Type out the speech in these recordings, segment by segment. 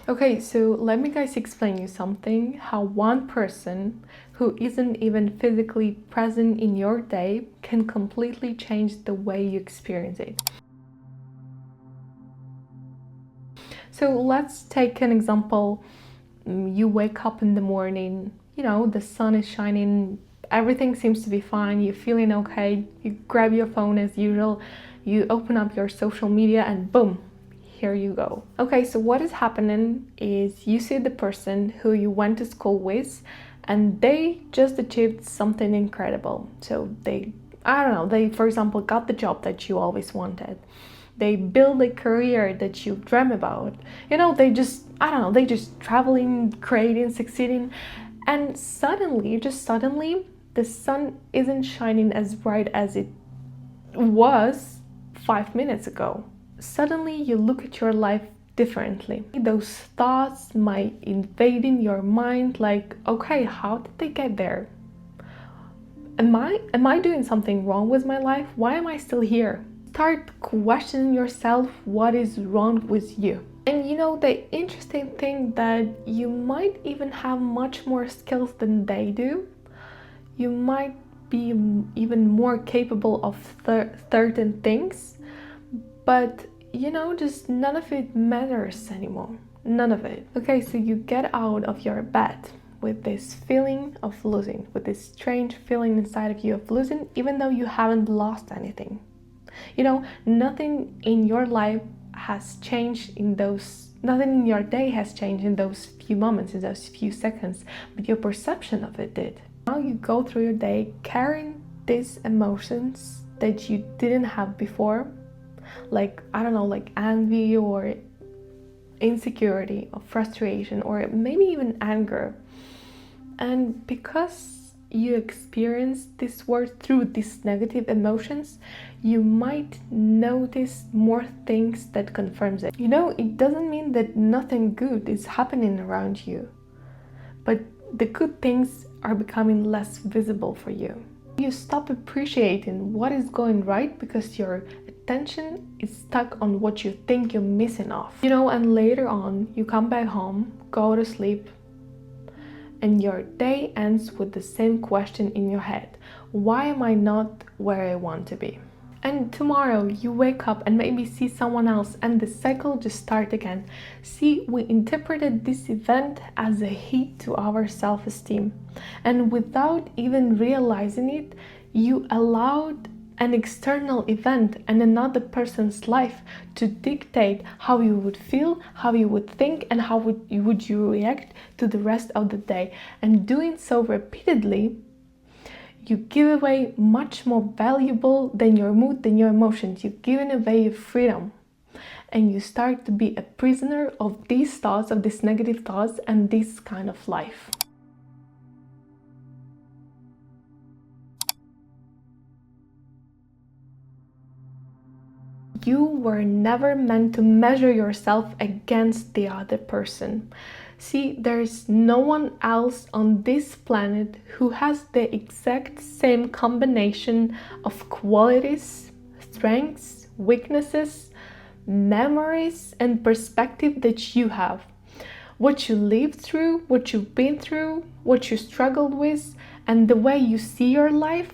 Okay, so let me guys explain you something, how one person who isn't even physically present in your day can completely change the way you experience it. So let's take an example. You wake up in the morning, the sun is shining, everything seems to be fine, you're feeling okay, you grab your phone as usual, you open up your social media and boom, here you go. Okay, so what is happening is you see the person who you went to school with and they just achieved something incredible. So they, for example, got the job that you always wanted. They build a career that you dream about. They just traveling, creating, succeeding. And suddenly, the sun isn't shining as bright as it was 5 minutes ago. Suddenly you look at your life differently. Those thoughts might invade in your mind like, okay, how did they get there? Am I doing something wrong with my life? Why am I still here? Start questioning yourself what is wrong with you. And the interesting thing that you might even have much more skills than they do. You might be even more capable of certain things, but just none of it matters anymore. None of it. Okay, so you get out of your bed with this feeling of losing, with this strange feeling inside of you of losing, even though you haven't lost anything. Nothing in your life has changed nothing in your day has changed in those few moments, in those few seconds, but your perception of it did. Now you go through your day carrying these emotions that you didn't have before, like, I don't know, like envy or insecurity or frustration or maybe even anger. And because you experience this world through these negative emotions, you might notice more things that confirms it. It doesn't mean that nothing good is happening around you, but the good things are becoming less visible for you. You stop appreciating what is going right because your attention is stuck on what you think you're missing off. And later on, you come back home, go to sleep, and your day ends with the same question in your head. Why am I not where I want to be? And tomorrow you wake up and maybe see someone else and the cycle just starts again. See, we interpreted this event as a hit to our self-esteem. And without even realizing it, you allowed an external event and another person's life to dictate how you would feel, how you would think, and how would you react to the rest of the day. And doing so repeatedly, you give away much more valuable than your mood, than your emotions. You're giving away your freedom. And you start to be a prisoner of these thoughts, of these negative thoughts, and this kind of life. You were never meant to measure yourself against the other person. See, there's no one else on this planet who has the exact same combination of qualities, strengths, weaknesses, memories, and perspective that you have. What you lived through, what you've been through, what you struggled with, and the way you see your life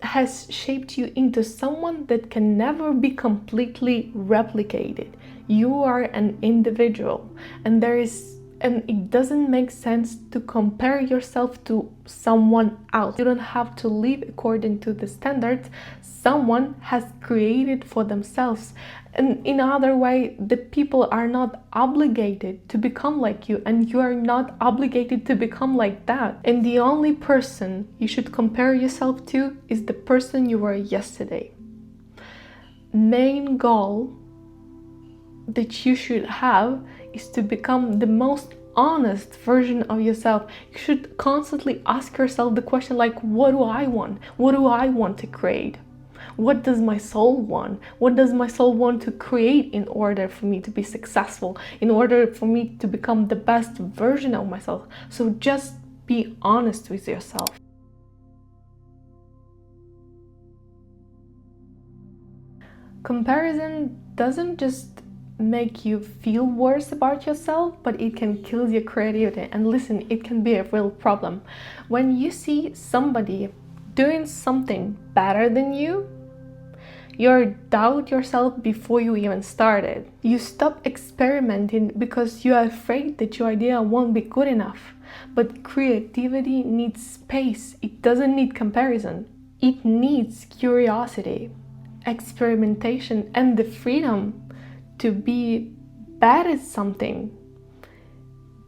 has shaped you into someone that can never be completely replicated. You are an individual, and it doesn't make sense to compare yourself to someone else. You don't have to live according to the standards someone has created for themselves. And in other way, the people are not obligated to become like you, and you are not obligated to become like that. And the only person you should compare yourself to is the person you were yesterday. Main goal that you should have is to become the most honest version of yourself. You should constantly ask yourself the question like, what do I want? What do I want to create? What does my soul want? What does my soul want to create in order for me to be successful, in order for me to become the best version of myself? So just be honest with yourself. Comparison doesn't just make you feel worse about yourself, but it can kill your creativity. And listen, it can be a real problem. When you see somebody doing something better than you doubt yourself before you even started. You stop experimenting because you are afraid that your idea won't be good enough. But creativity needs space. It doesn't need comparison. It needs curiosity, experimentation, and the freedom to be bad at something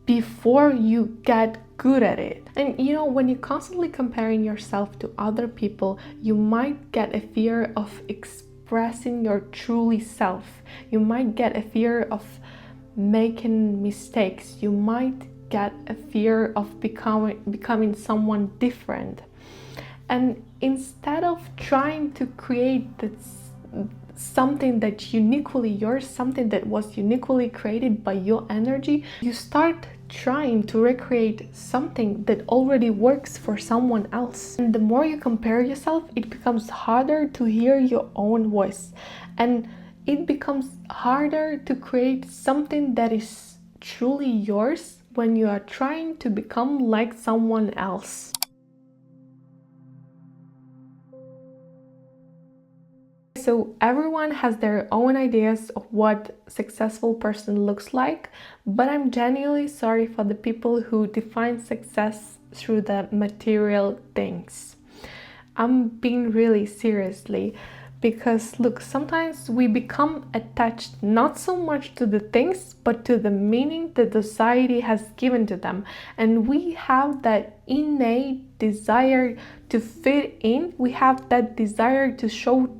before you get good at it. And you know, when you're constantly comparing yourself to other people, you might get a fear of expressing your truly self. You might get a fear of making mistakes. You might get a fear of becoming someone different. And instead of trying to create something that's uniquely yours, something that was uniquely created by your energy, you start trying to recreate something that already works for someone else. And the more you compare yourself, it becomes harder to hear your own voice, and it becomes harder to create something that is truly yours when you are trying to become like someone else. So everyone has their own ideas of what a successful person looks like, but I'm genuinely sorry for the people who define success through the material things. I'm being really seriously, because look, sometimes we become attached not so much to the things, but to the meaning that society has given to them. And we have that innate desire to fit in. We have that desire to show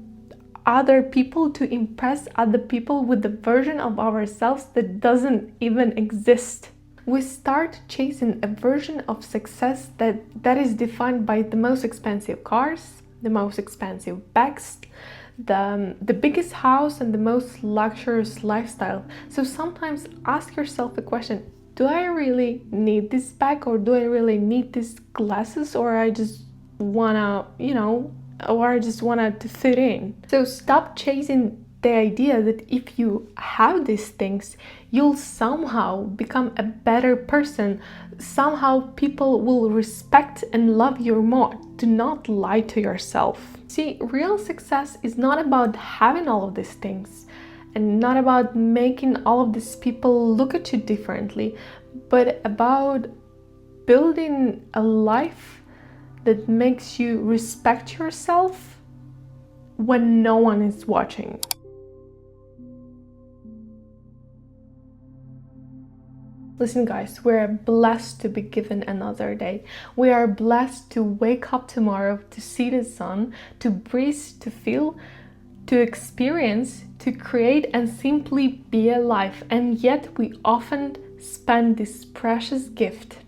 other people, to impress other people with the version of ourselves that doesn't even exist. We start chasing a version of success that is defined by the most expensive cars, the most expensive bags, the biggest house, and the most luxurious lifestyle. So sometimes ask yourself the question, do I really need this bag, or do I really need these glasses, or I just wanna, or I just wanted to fit in. So stop chasing the idea that if you have these things, you'll somehow become a better person. Somehow people will respect and love you more. Do not lie to yourself. See, real success is not about having all of these things and not about making all of these people look at you differently, but about building a life that makes you respect yourself when no one is watching. Listen guys, we are blessed to be given another day. We are blessed to wake up tomorrow, to see the sun, to breathe, to feel, to experience, to create, and simply be alive. And yet we often spend this precious gift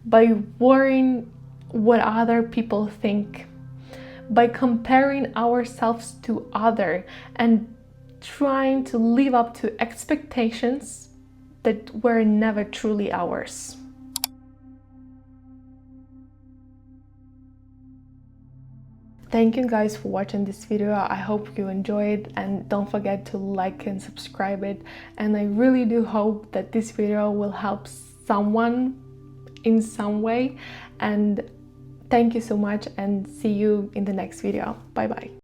by worrying what other people think, by comparing ourselves to others and trying to live up to expectations that were never truly ours. Thank you guys for watching this video. I hope you enjoyed, and don't forget to like and subscribe it. And I really do hope that this video will help someone in some way. And thank you so much, and see you in the next video. Bye bye.